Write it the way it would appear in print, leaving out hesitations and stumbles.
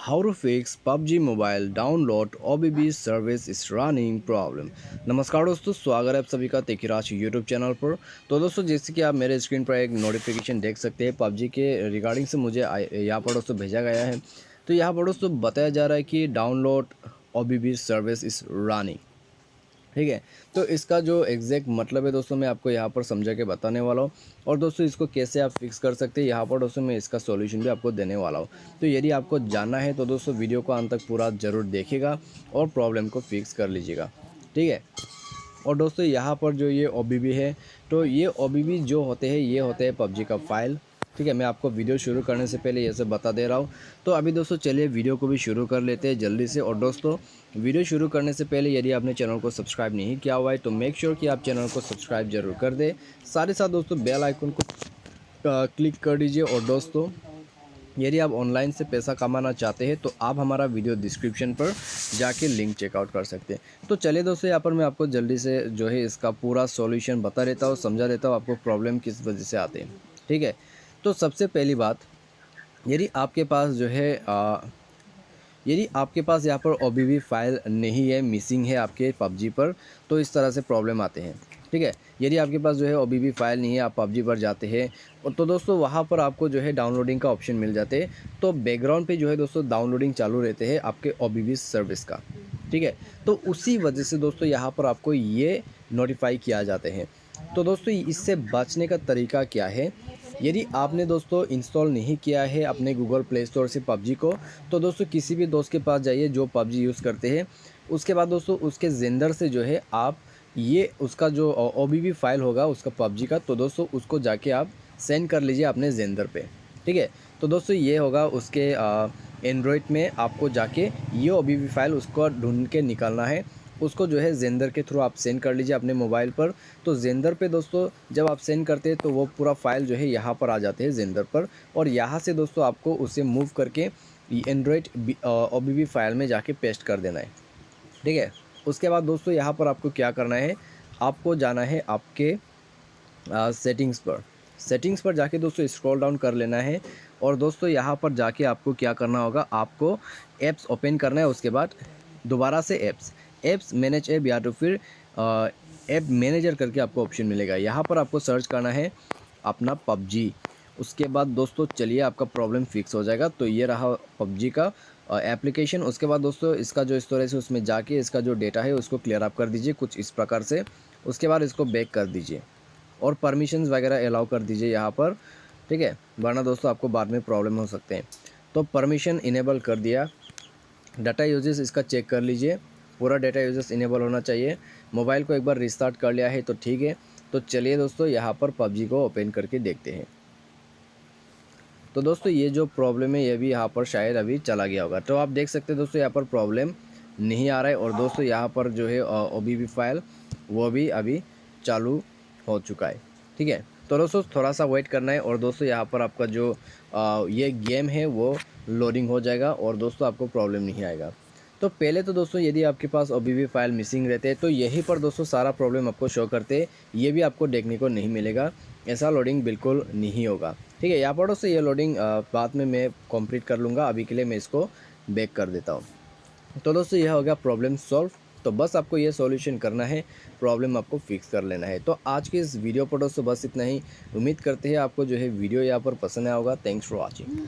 How to fix PUBG Mobile download OBB service is running problem. नमस्कार दोस्तों, स्वागत है आप सभी का तेकीराज यूट्यूब चैनल पर। तो दोस्तों, जैसे कि आप मेरे स्क्रीन पर एक नोटिफिकेशन देख सकते हैं PUBG के रिगार्डिंग से मुझे यहाँ पर दोस्तों भेजा गया है। तो यहाँ पर दोस्तों बताया जा रहा है कि download OBB service is running. ठीक है, तो इसका जो एग्जैक्ट मतलब है दोस्तों मैं आपको यहाँ पर समझा के बताने वाला हूँ। और दोस्तों इसको कैसे आप फिक्स कर सकते हैं यहाँ पर दोस्तों मैं इसका सॉल्यूशन भी आपको देने वाला हूँ। तो यदि आपको जानना है तो दोस्तों वीडियो को अंत तक पूरा ज़रूर देखिएगा और प्रॉब्लम को फिक्स कर लीजिएगा। ठीक है, और दोस्तों यहाँ पर जो ये OBB है, तो ये OBB जो होते हैं ये होते हैं PUBG का फाइल। ठीक है, मैं आपको वीडियो शुरू करने से पहले ये सब बता दे रहा हूँ। तो अभी दोस्तों चलिए वीडियो को भी शुरू कर लेते हैं जल्दी से। और दोस्तों वीडियो शुरू करने से पहले यदि आपने चैनल को सब्सक्राइब नहीं किया हुआ है तो मेक श्योर कि आप चैनल को सब्सक्राइब जरूर कर दें। साथ ही साथ दोस्तों बेल आइकन को क्लिक कर दीजिए। और दोस्तों यदि आप ऑनलाइन से पैसा कमाना चाहते हैं तो आप हमारा वीडियो डिस्क्रिप्शन पर जाके लिंक चेकआउट कर सकते हैं। तो चलिए दोस्तों यहाँ पर मैं आपको जल्दी से जो है इसका पूरा सॉल्यूशन बता देता हूँ, समझा देता हूँ आपको प्रॉब्लम किस वजह से आते हैं। ठीक है, तो सबसे पहली बात, यदि आपके पास जो है यदि आपके पास यहाँ पर OBB फाइल नहीं है, मिसिंग है आपके PUBG पर, तो इस तरह से प्रॉब्लम आते हैं। ठीक है, यदि आपके पास जो है OBB फाइल नहीं है, आप PUBG पर जाते हैं और तो दोस्तों वहाँ पर आपको जो है डाउनलोडिंग का ऑप्शन मिल जाते हैं। तो बैकग्राउंड पे जो है दोस्तों डाउनलोडिंग चालू रहते हैं आपके OBB सर्विस का। ठीक है, तो उसी वजह से दोस्तों यहाँ पर आपको ये नोटिफाई किया जाते हैं। तो दोस्तों इससे बचने का तरीका क्या है, यदि आपने दोस्तों इंस्टॉल नहीं किया है अपने गूगल प्ले स्टोर से PUBG को, तो दोस्तों किसी भी दोस्त के पास जाइए जो PUBG यूज़ करते हैं। उसके बाद दोस्तों उसके जेंडर से जो है आप ये उसका जो OBB फाइल होगा उसका PUBG का, तो दोस्तों उसको जाके आप सेंड कर लीजिए अपने जेंडर पे। ठीक है, तो दोस्तों ये होगा उसके एंड्रॉयड में आपको जाके ये OBB फाइल उसको ढूंढ के निकालना है। उसको जो है जेंडर के थ्रू आप सेंड कर लीजिए अपने मोबाइल पर। तो जेंडर पे दोस्तों जब आप सेंड करते हैं तो वो पूरा फाइल जो है यहाँ पर आ जाते हैं जेंडर पर। और यहाँ से दोस्तों आपको उसे मूव करके एंड्रॉयड OBB फाइल में जाके पेस्ट कर देना है। ठीक है, उसके बाद दोस्तों यहाँ पर आपको क्या करना है, आपको जाना है आपके सेटिंग्स पर जाके दोस्तों स्क्रॉल डाउन कर लेना है। और दोस्तों यहाँ पर जाके आपको क्या करना होगा, आपको ऐप्स ओपन करना है। उसके बाद दोबारा से ऐप्स मैनेज ऐप या तो फिर ऐप मैनेजर करके आपको ऑप्शन मिलेगा। यहाँ पर आपको सर्च करना है अपना PUBG। उसके बाद दोस्तों चलिए आपका प्रॉब्लम फिक्स हो जाएगा। तो ये रहा PUBG का एप्लीकेशन। उसके बाद दोस्तों इसका जो स्टोरेज है उसमें जाके इसका जो डेटा है उसको क्लियर अप कर दीजिए कुछ इस प्रकार से। उसके बाद इसको बैक कर दीजिए और परमिशंस वगैरह अलाउ कर दीजिए यहाँ पर। ठीक है, वरना दोस्तों आपको बाद में प्रॉब्लम हो सकते हैं। तो परमिशन इनेबल कर दिया। डाटा यूजेस इसका चेक कर लीजिए, पूरा डाटा यूजेस इनेबल होना चाहिए। मोबाइल को एक बार रिस्टार्ट कर लिया है तो ठीक है। तो चलिए दोस्तों यहाँ पर PUBG को ओपन करके देखते हैं। तो दोस्तों ये जो प्रॉब्लम है ये भी यहाँ पर शायद अभी चला गया होगा। तो आप देख सकते हैं दोस्तों यहाँ पर प्रॉब्लम नहीं आ रहा है। और दोस्तों यहाँ पर जो है OBB फाइल वो भी अभी चालू हो चुका है। ठीक है, तो दोस्तों थोड़ा सा वेट करना है। और दोस्तों यहाँ पर आपका जो ये गेम है वो लोडिंग हो जाएगा और दोस्तों आपको प्रॉब्लम नहीं आएगा। तो पहले तो दोस्तों यदि आपके पास OBB फाइल मिसिंग रहते हैं तो यहीं पर दोस्तों सारा प्रॉब्लम आपको शो करते हैं, ये भी आपको देखने को नहीं मिलेगा। ऐसा लोडिंग बिल्कुल नहीं होगा। ठीक है, यहाँ पर दोस्तों ये लोडिंग बाद में मैं कंप्लीट कर लूँगा। अभी के लिए मैं इसको बैक कर देता हूँ। तो दोस्तों यह हो गया प्रॉब्लम सॉल्व। तो बस आपको ये सॉल्यूशन करना है, प्रॉब्लम आपको फिक्स कर लेना है। तो आज के इस वीडियो पर दोस्तों बस इतना ही। उम्मीद करते हैं आपको जो है वीडियो यहाँ पर पसंद आया होगा। Thanks for watching.